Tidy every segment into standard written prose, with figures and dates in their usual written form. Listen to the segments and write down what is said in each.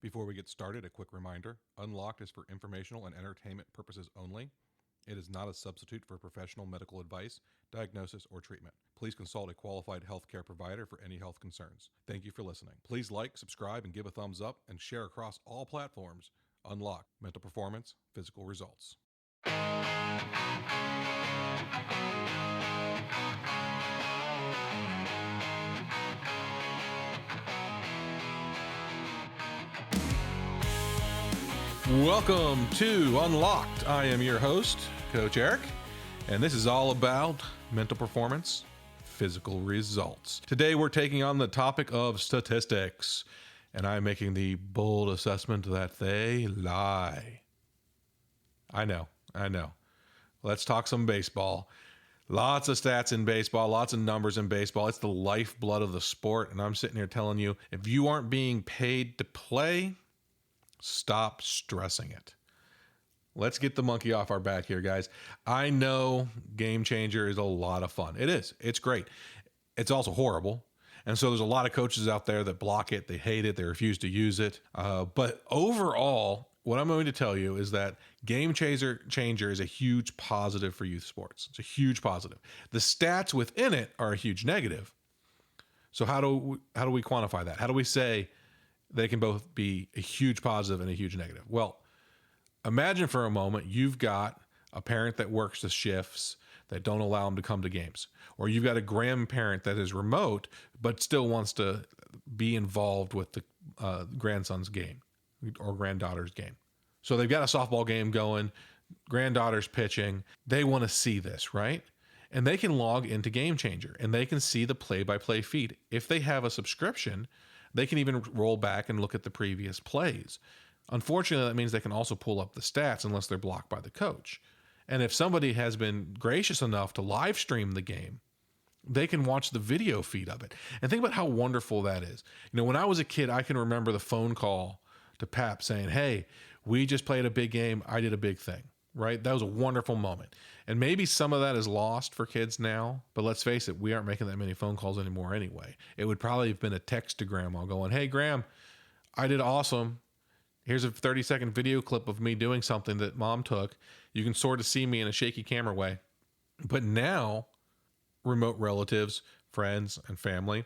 Before we get started, a quick reminder. Unlocked is for informational and entertainment purposes only. It is not a substitute for professional medical advice, diagnosis, or treatment. Please consult a qualified healthcare provider for any health concerns. Thank you for listening. Please like, subscribe, and give a thumbs up, and share across all platforms. Unlocked. Mental performance, physical results. Welcome to Unlocked. I am your host, Coach Eric, and this is all about mental performance, physical results. Today we're taking on the topic of statistics, and I'm making the bold assessment that they lie. I know. Let's talk some baseball. Lots of stats in baseball, lots of numbers in baseball. It's the lifeblood of the sport, and I'm sitting here telling you, if you aren't being paid to play, stop stressing it. Let's get the monkey off our back here, guys. I know Game Changer is a lot of fun. It is. It's great. It's also horrible. And so there's a lot of coaches out there that block it. They hate it. They refuse to use it. But overall, what I'm going to tell you is that Game Changer is a huge positive for youth sports. It's a huge positive. The stats within it are a huge negative. So how do we quantify that? How do we say they can both be a huge positive and a huge negative? Well, imagine for a moment you've got a parent that works the shifts that don't allow them to come to games. Or you've got a grandparent that is remote but still wants to be involved with the grandson's game or granddaughter's game. So they've got a softball game going, granddaughter's pitching. They want to see this, right? And they can log into Game Changer and they can see the play-by-play feed. If they have a subscription, they can even roll back and look at the previous plays. Unfortunately, that means they can also pull up the stats unless they're blocked by the coach. And if somebody has been gracious enough to live stream the game, they can watch the video feed of it. And think about how wonderful that is. You know, when I was a kid, I can remember the phone call to Pap saying, "Hey, we just played a big game. I did a big thing." Right? That was a wonderful moment. And maybe some of that is lost for kids now, but let's face it, we aren't making that many phone calls anymore anyway. It would probably have been a text to grandma going, "Hey, Gram, I did awesome. Here's a 30-second video clip of me doing something that mom took. You can sort of see me in a shaky camera way." But now, remote relatives, friends, and family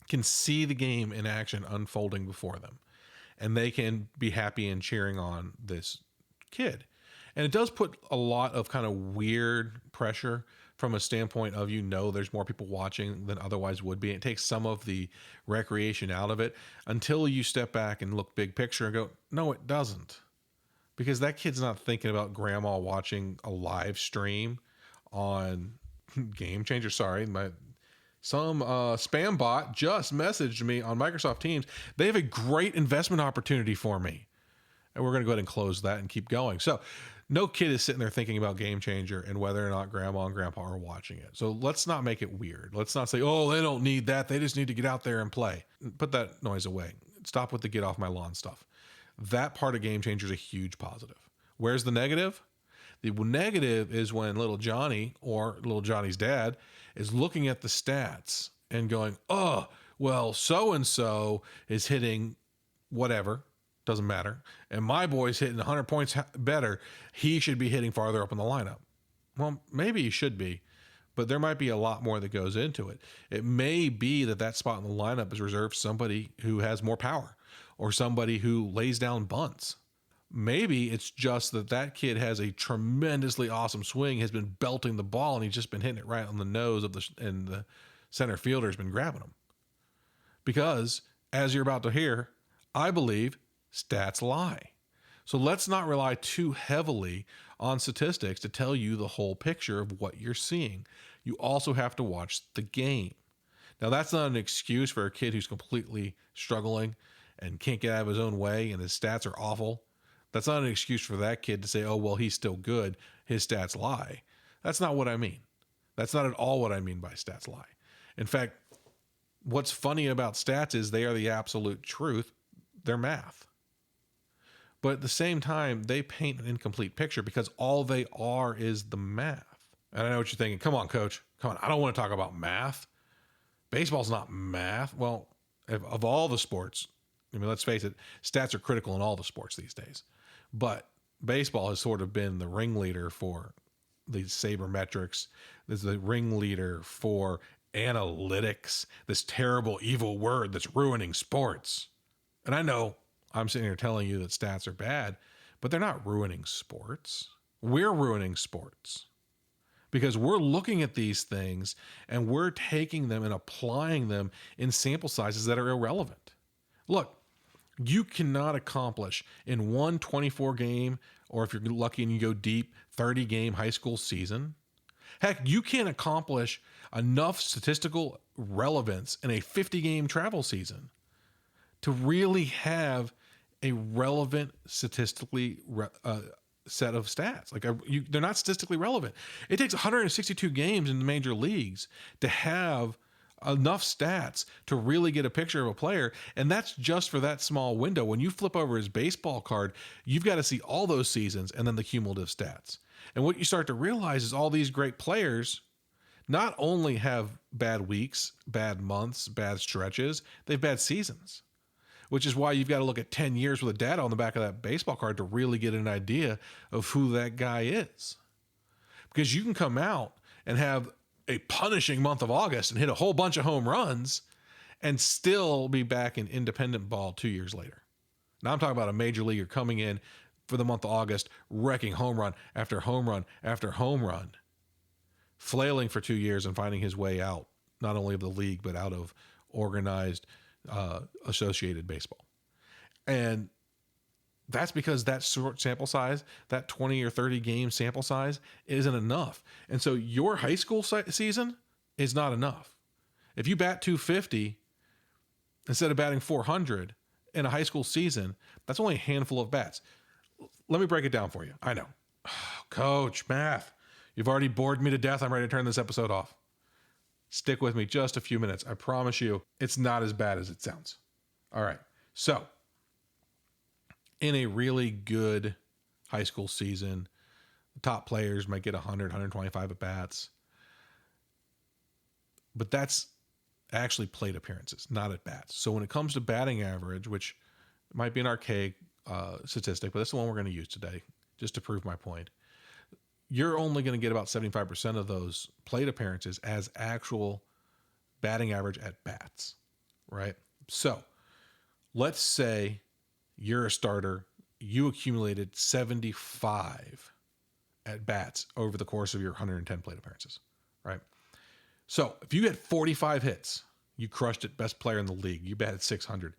can see the game in action unfolding before them. And they can be happy and cheering on this kid. And it does put a lot of kind of weird pressure from a standpoint of, there's more people watching than otherwise would be. It takes some of the recreation out of it until you step back and look big picture and go, no, it doesn't. Because that kid's not thinking about grandma watching a live stream on Game Changer. Sorry, some spam bot just messaged me on Microsoft Teams. They have a great investment opportunity for me. And we're going to go ahead and close that and keep going. So no kid is sitting there thinking about Game Changer and whether or not grandma and grandpa are watching it. So let's not make it weird. Let's not say, oh, they don't need that. They just need to get out there and play. Put that noise away. Stop with the get off my lawn stuff. That part of Game Changer is a huge positive. Where's the negative? The negative is when little Johnny or little Johnny's dad is looking at the stats and going, oh, well, so-and-so is hitting whatever. Doesn't matter. And my boy's hitting 100 points better. He should be hitting farther up in the lineup. Well, maybe he should be, but there might be a lot more that goes into it. It may be that spot in the lineup is reserved for somebody who has more power or somebody who lays down bunts. Maybe it's just that kid has a tremendously awesome swing, has been belting the ball, and he's just been hitting it right on the nose and the center fielder has been grabbing him. Because, as you're about to hear, I believe stats lie. So let's not rely too heavily on statistics to tell you the whole picture of what you're seeing. You also have to watch the game. Now, that's not an excuse for a kid who's completely struggling and can't get out of his own way and his stats are awful. That's not an excuse for that kid to say, oh, well, he's still good. His stats lie. That's not what I mean. That's not at all what I mean by stats lie. In fact, what's funny about stats is they are the absolute truth. They're math. But at the same time, they paint an incomplete picture because all they are is the math. And I know what you're thinking. Come on, coach. Come on. I don't want to talk about math. Baseball's not math. Well, of all the sports, I mean, let's face it, stats are critical in all the sports these days. But baseball has sort of been the ringleader for the sabermetrics. There's the ringleader for analytics, this terrible, evil word that's ruining sports. And I know I'm sitting here telling you that stats are bad, but they're not ruining sports. We're ruining sports because we're looking at these things and we're taking them and applying them in sample sizes that are irrelevant. Look, you cannot accomplish in one 24 game, or if you're lucky and you go deep, 30 game high school season. Heck, you can't accomplish enough statistical relevance in a 50 game travel season to really have a relevant statistically set of stats. Like they're not statistically relevant. It takes 162 games in the major leagues to have enough stats to really get a picture of a player. And that's just for that small window. When you flip over his baseball card, you've got to see all those seasons and then the cumulative stats. And what you start to realize is all these great players not only have bad weeks, bad months, bad stretches, they have bad seasons, which is why you've got to look at 10 years worth of data on the back of that baseball card to really get an idea of who that guy is. Because you can come out and have a punishing month of August and hit a whole bunch of home runs and still be back in independent ball 2 years later. Now I'm talking about a major leaguer coming in for the month of August, wrecking home run after home run after home run, flailing for 2 years and finding his way out, not only of the league, but out of organized associated baseball. And that's because that short sample size, that 20 or 30 game sample size isn't enough. And so your high school season is not enough. If you bat 250 instead of batting 400 in a high school season, that's only a handful of bats. Let me break it down for you. I know. Coach, math, you've already bored me to death. I'm ready to turn this episode off. Stick with me just a few minutes. I promise you it's not as bad as it sounds. All right. So in a really good high school season, the top players might get 100, 125 at bats. But that's actually plate appearances, not at bats. So when it comes to batting average, which might be an archaic statistic, but that's the one we're going to use today just to prove my point. You're only going to get about 75% of those plate appearances as actual batting average at bats, right? So let's say you're a starter, you accumulated 75 at bats over the course of your 110 plate appearances, right? So if you had 45 hits, you crushed it, best player in the league, you batted 600.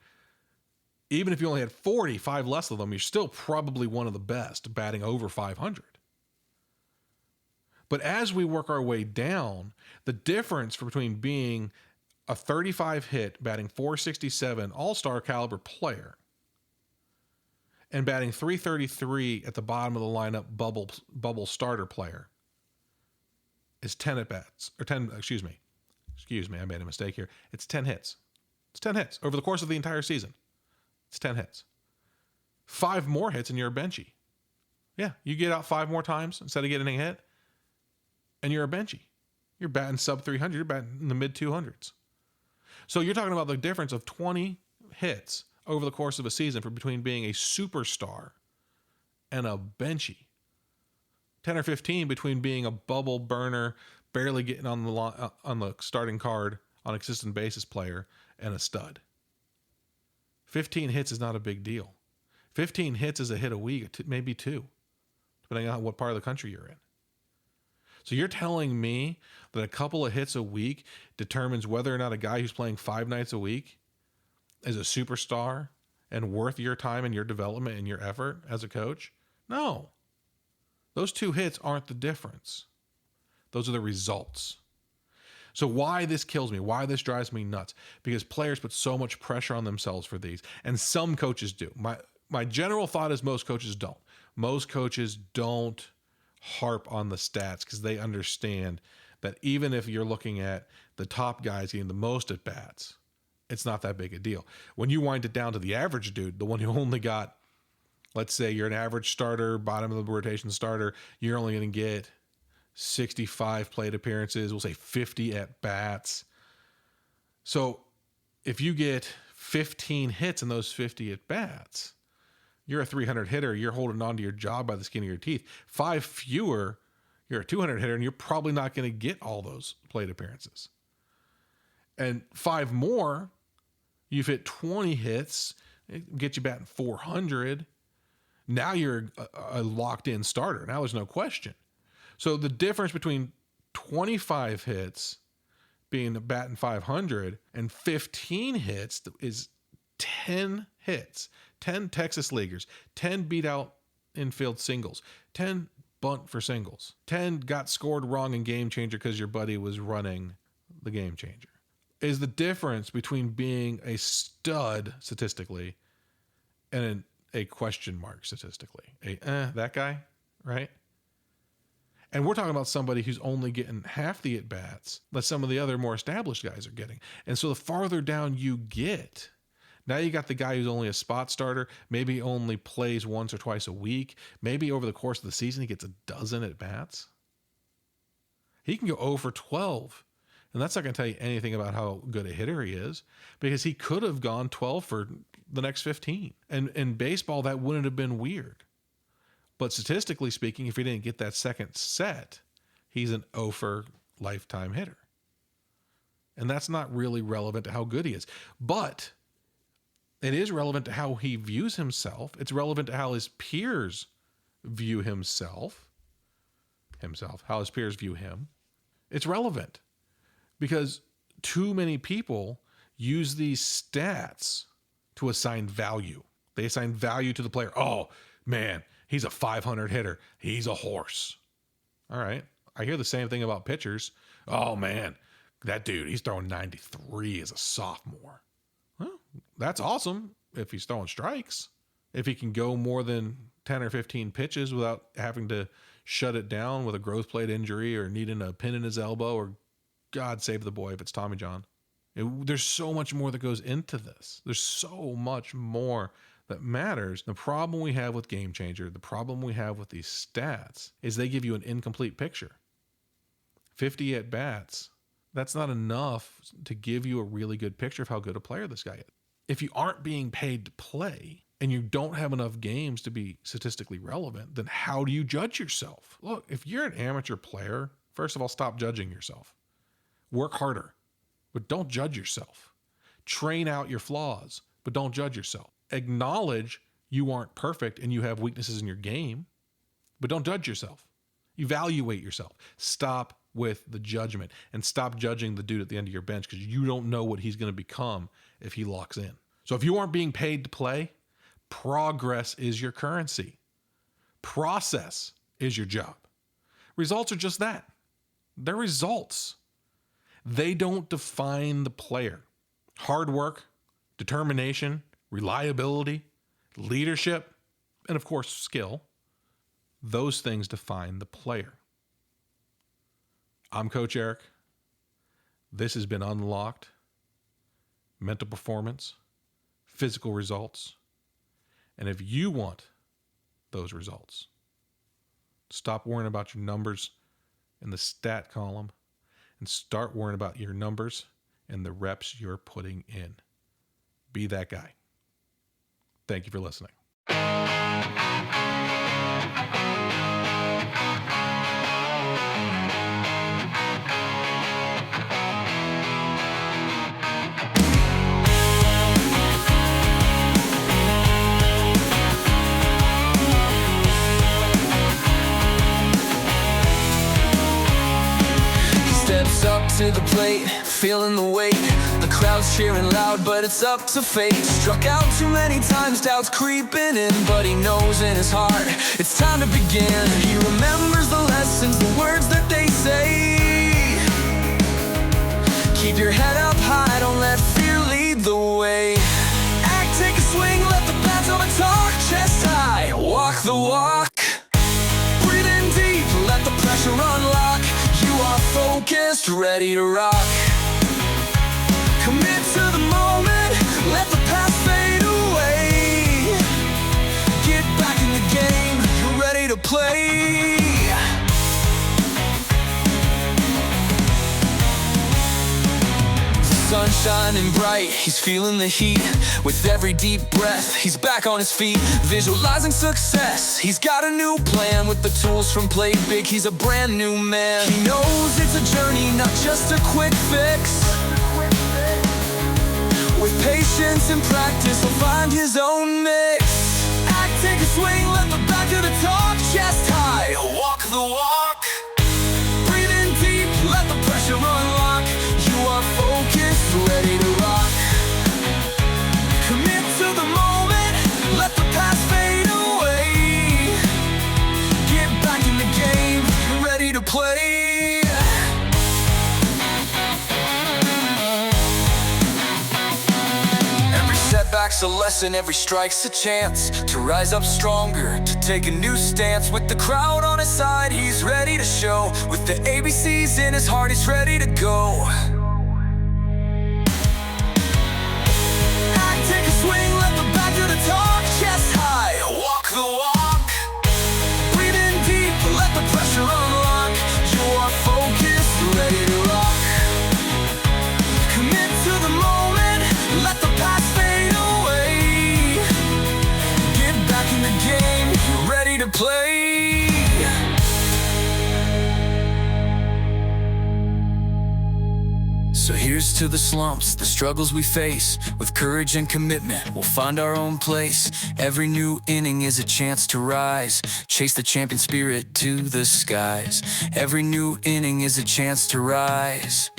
Even if you only had 45 less of them, you're still probably one of the best, batting over 500. But as we work our way down, the difference between being a 35 hit, batting 467 all-star caliber player and batting 333 at the bottom of the lineup bubble starter player is 10 at bats, or 10, excuse me, I made a mistake here. It's 10 hits. It's 10 hits over the course of the entire season. It's 10 hits. 5 more hits and you're a benchy. Yeah, you get out 5 more times instead of getting a hit, and you're a benchy. You're batting sub 300. You're batting in the mid 200s. So you're talking about the difference of 20 hits over the course of a season for between being a superstar and a benchy. 10 or 15 between being a bubble burner, barely getting on the starting card on a consistent basis player, and a stud. 15 hits is not a big deal. 15 hits is a hit a week, maybe 2, depending on what part of the country you're in. So you're telling me that a couple of hits a week determines whether or not a guy who's playing 5 nights a week is a superstar and worth your time and your development and your effort as a coach? No. Those 2 hits aren't the difference. Those are the results. So why this kills me, why this drives me nuts, because players put so much pressure on themselves for these, and some coaches do. My general thought is most coaches don't. Most coaches don't harp on the stats because they understand that even if you're looking at the top guys getting the most at bats, it's not that big a deal. When you wind it down to the average dude, the one who only got, let's say you're an average starter, bottom of the rotation starter, you're only going to get 65 plate appearances, we'll say 50 at bats. So if you get 15 hits in those 50 at bats, you're a 300 hitter. You're holding on to your job by the skin of your teeth. 5 fewer, you're a 200 hitter, and you're probably not going to get all those plate appearances. And 5 more, you've hit 20 hits, get you batting 400. Now you're a locked-in starter. Now there's no question. So the difference between 25 hits being a batting 500 and 15 hits is 10 hits, 10 Texas leaguers, 10 beat out infield singles, 10 bunt for singles, 10 got scored wrong in game changer because your buddy was running the game changer. Is the difference between being a stud statistically and a question mark statistically. That guy, right? And we're talking about somebody who's only getting half the at-bats that some of the other more established guys are getting. And so the farther down you get, now you got the guy who's only a spot starter, maybe only plays once or twice a week, maybe over the course of the season he gets a dozen at-bats. He can go 0 for 12. And that's not going to tell you anything about how good a hitter he is, because he could have gone 12 for the next 15. And in baseball, that wouldn't have been weird. But statistically speaking, if he didn't get that second set, he's an 0 for lifetime hitter. And that's not really relevant to how good he is. But it is relevant to how he views himself. It's relevant to how his peers view himself, how his peers view him. It's relevant. Because too many people use these stats to assign value. They assign value to the player. Oh, man, he's a 500 hitter. He's a horse. All right. I hear the same thing about pitchers. Oh, man, that dude, he's throwing 93 as a sophomore. Well, that's awesome if he's throwing strikes. If he can go more than 10 or 15 pitches without having to shut it down with a growth plate injury or needing a pin in his elbow, or God save the boy if it's Tommy John. There's so much more that goes into this. There's so much more that matters. The problem we have with Game Changer, the problem we have with these stats, is they give you an incomplete picture. 50 at-bats, that's not enough to give you a really good picture of how good a player this guy is. If you aren't being paid to play and you don't have enough games to be statistically relevant, then how do you judge yourself? Look, if you're an amateur player, first of all, stop judging yourself. Work harder, but don't judge yourself. Train out your flaws, but don't judge yourself. Acknowledge you aren't perfect and you have weaknesses in your game, but don't judge yourself. Evaluate yourself. Stop with the judgment and stop judging the dude at the end of your bench, because you don't know what he's going to become if he locks in. So if you aren't being paid to play, progress is your currency. Process is your job. Results are just that. They're results. They don't define the player. Hard work, determination, reliability, leadership, and of course, skill. Those things define the player. I'm Coach Eric. This has been Unlocked. Mental performance, physical results. And if you want those results, stop worrying about your numbers in the stat column and start worrying about your numbers and the reps you're putting in. Be that guy. Thank you for listening. Up to the plate, feeling the weight. The crowd's cheering loud, but it's up to fate. Struck out too many times, doubts creeping in, but he knows in his heart it's time to begin. He remembers the lessons, the words that they say. Keep your head up high, don't let fear lead the way. Act, take a swing, let the bats over talk. Chest high, walk the walk. Breathe in deep, let the pressure unlock. You are focused, ready to rock. Commit to the moment, let the past fade away. Get back in the game, you're ready to play. The sun sun shining bright, he's feeling the heat. With every deep breath, he's back on his feet, visualizing success. He's got a new plan with the tools from Play Big. He's a brand new man. He knows it's a journey, not just a quick fix. With patience and practice, he'll find his own mix. Act, take a swing, let the back to the talk. Chest high, walk the walk. Breathe in deep, let the pressure unlock. You are focused, ready to rock. Commit to the moment, let the past fade away. Get back in the game, ready to play. Setback's a lesson, every strike's a chance to rise up stronger, to take a new stance. With the crowd on his side, he's ready to show. With the ABCs in his heart, he's ready to go. Act, take a swing, let the back to the talk. Chest high, walk the walk. Breathe in deep, let the pressure unlock. You are focused, ready to rock. Commit to the moment, let the past fade away. Get back in the game, you're ready to play. So here's to the slumps, the struggles we face. With courage and commitment, we'll find our own place. Every new inning is a chance to rise. Chase the champion spirit to the skies. Every new inning is a chance to rise.